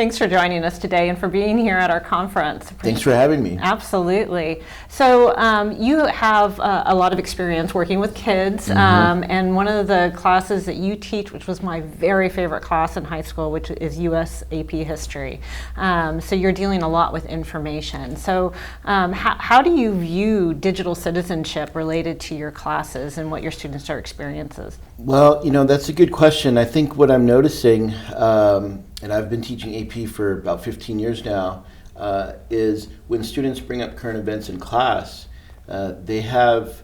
Thanks for joining us today and for being here at our conference. Thanks for having me. Absolutely. So you have a lot of experience working with kids, and one of the classes that you teach, which was my very favorite class in high school, which is U.S. AP History. So you're dealing a lot with information. So how do you view digital citizenship related to your classes and what your students are experiencing? Well, that's a good question. I think what I'm noticing, and I've been teaching AP for about 15 years now, is when students bring up current events in class, they have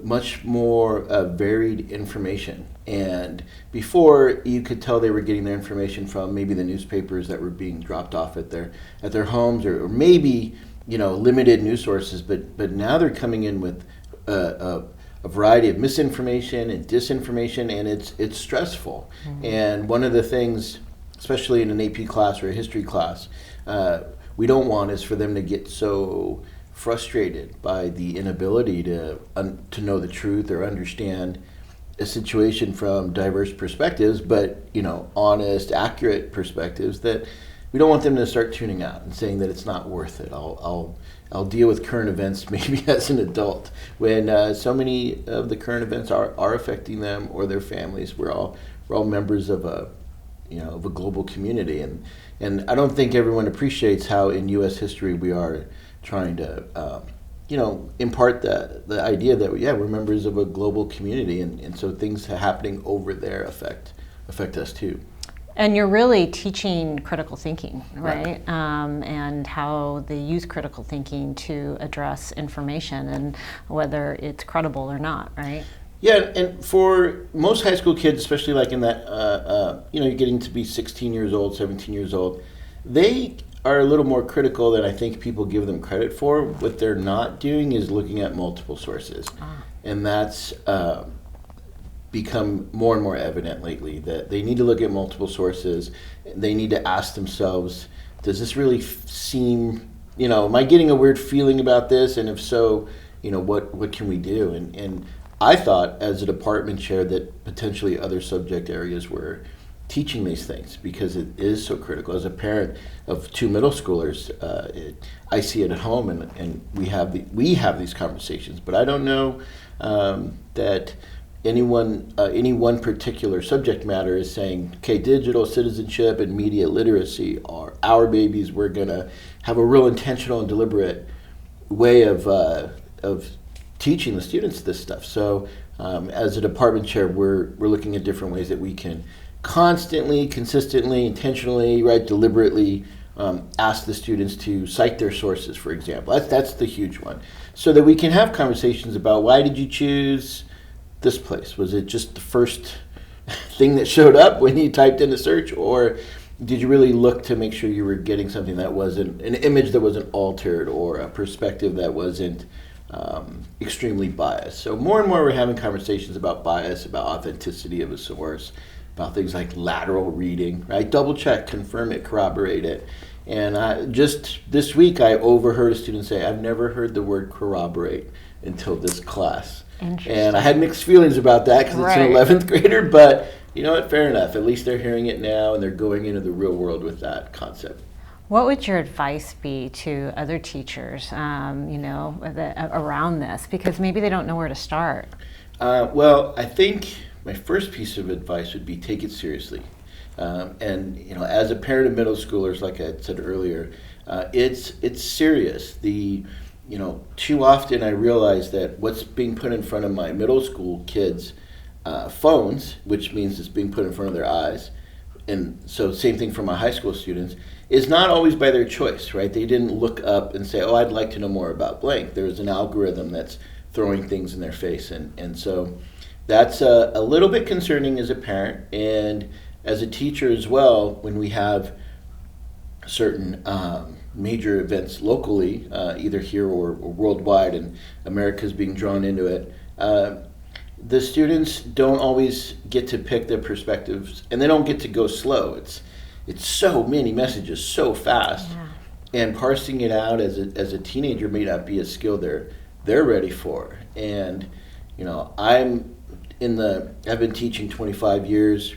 much more varied information. And before, you could tell they were getting their information from maybe the newspapers that were being dropped off at their homes, or maybe limited news sources. But now they're coming in with a variety of misinformation and disinformation, and it's stressful. And one of the things, especially in an AP class or a history class, we don't want is for them to get so frustrated by the inability to know the truth or understand a situation from diverse perspectives, but honest, accurate perspectives, that we don't want them to start tuning out and saying that it's not worth it. I'll deal with current events maybe as an adult, when so many of the current events are affecting them or their families. We're all members of a global community, and I don't think everyone appreciates how in U.S. history we are trying to impart the idea that we're members of a global community, and so things happening over there affect us too. And you're really teaching critical thinking, right? And how they use critical thinking to address information and whether it's credible or not, right? Yeah, and for most high school kids, especially like in that, you're getting to be 16 years old, 17 years old, they are a little more critical than I think people give them credit for. What they're not doing is looking at multiple sources. And that's become more and more evident lately, that they need to look at multiple sources. They need to ask themselves, does this really seem, am I getting a weird feeling about this? And if so, what can we do? And I thought as a department chair that potentially other subject areas were teaching these things, because it is so critical. As a parent of two middle schoolers, I see it at home, and we have these conversations. But I don't know that any one particular subject matter is saying, okay, digital citizenship and media literacy are our babies. We're gonna have a real intentional and deliberate way of teaching the students this stuff. So as a department chair, we're looking at different ways that we can constantly, consistently, intentionally, deliberately ask the students to cite their sources, for example. That's the huge one. So that we can have conversations about, why did you choose this place? Was it just the first thing that showed up when you typed in a search, or did you really look to make sure you were getting something that wasn't an image that wasn't altered, or a perspective that wasn't extremely biased? So more and more we're having conversations about bias, about authenticity of a source, about things like lateral reading, right? Double check, confirm it, corroborate it. And just this week I overheard a student say, I've never heard the word corroborate until this class. And I had mixed feelings about that, because it's an 11th grader, but you know what, fair enough. At least they're hearing it now, and they're going into the real world with that concept. What would your advice be to other teachers, around this? Because maybe they don't know where to start. Well, I think my first piece of advice would be, take it seriously. And as a parent of middle schoolers, like I said earlier, it's serious. Too often I realize that what's being put in front of my middle school kids' phones, which means it's being put in front of their eyes, and so same thing for my high school students, is not always by their choice, right? They didn't look up and say, I'd like to know more about blank. There's an algorithm that's throwing things in their face, and so that's a little bit concerning as a parent, and as a teacher as well, when we have certain major events locally, either here or worldwide, and America's being drawn into it, the students don't always get to pick their perspectives, and they don't get to go slow. It's so many messages so fast, and parsing it out as a teenager may not be a skill they're ready for. And I've been teaching 25 years,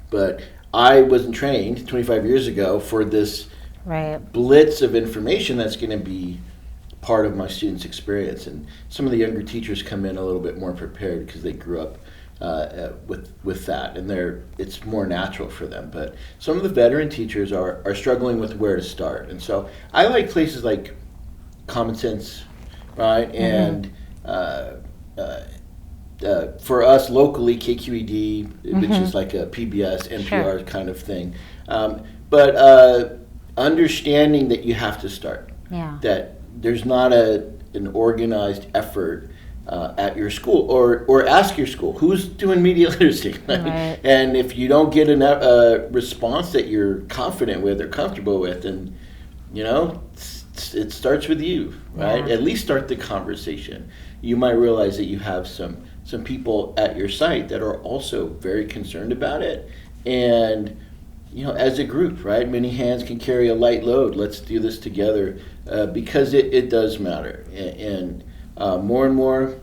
but I wasn't trained 25 years ago for this Right. blitz of information that's going to be part of my students' experience. And some of the younger teachers come in a little bit more prepared because they grew up with that, and it's more natural for them. But some of the veteran teachers are struggling with where to start. And so I like places like Common Sense, right? And for us locally, KQED, which is like a PBS, NPR kind of thing. But understanding that you have to start. Yeah. That there's not an organized effort at your school, or ask your school who's doing media literacy. Right. And if you don't get a response that you're confident with or comfortable with, then it starts with you, right? Yeah. At least start the conversation. You might realize that you have some people at your site that are also very concerned about it, and as a group, right? Many hands can carry a light load. Let's do this together, because it does matter. And more and more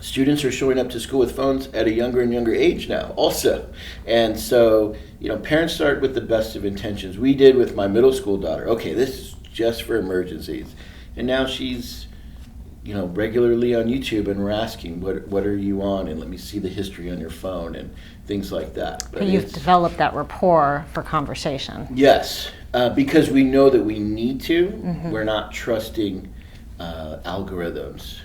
students are showing up to school with phones at a younger and younger age now also. And so, parents start with the best of intentions. We did with my middle school daughter. Okay, this is just for emergencies. And now she's regularly on YouTube, and we're asking, what are you on? And let me see the history on your phone and things like that. But you've developed that rapport for conversation. Yes, because we know that we need to. We're not trusting algorithms.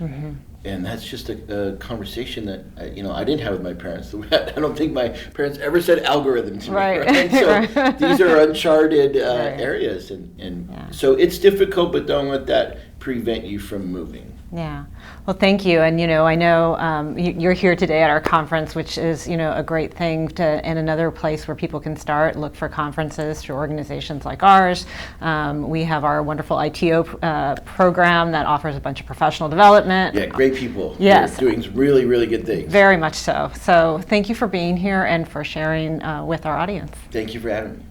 And that's just a conversation that I didn't have with my parents. I don't think my parents ever said algorithm to me. Right? So these are uncharted areas, and so it's difficult, but don't let that prevent you from moving. Yeah. Well, thank you. And, I know you're here today at our conference, which is, a great thing and another place where people can start, look for conferences through organizations like ours. We have our wonderful ITO program that offers a bunch of professional development. Yeah, great people. Yes. They're doing really, really good things. Very much so. So thank you for being here and for sharing with our audience. Thank you for having me.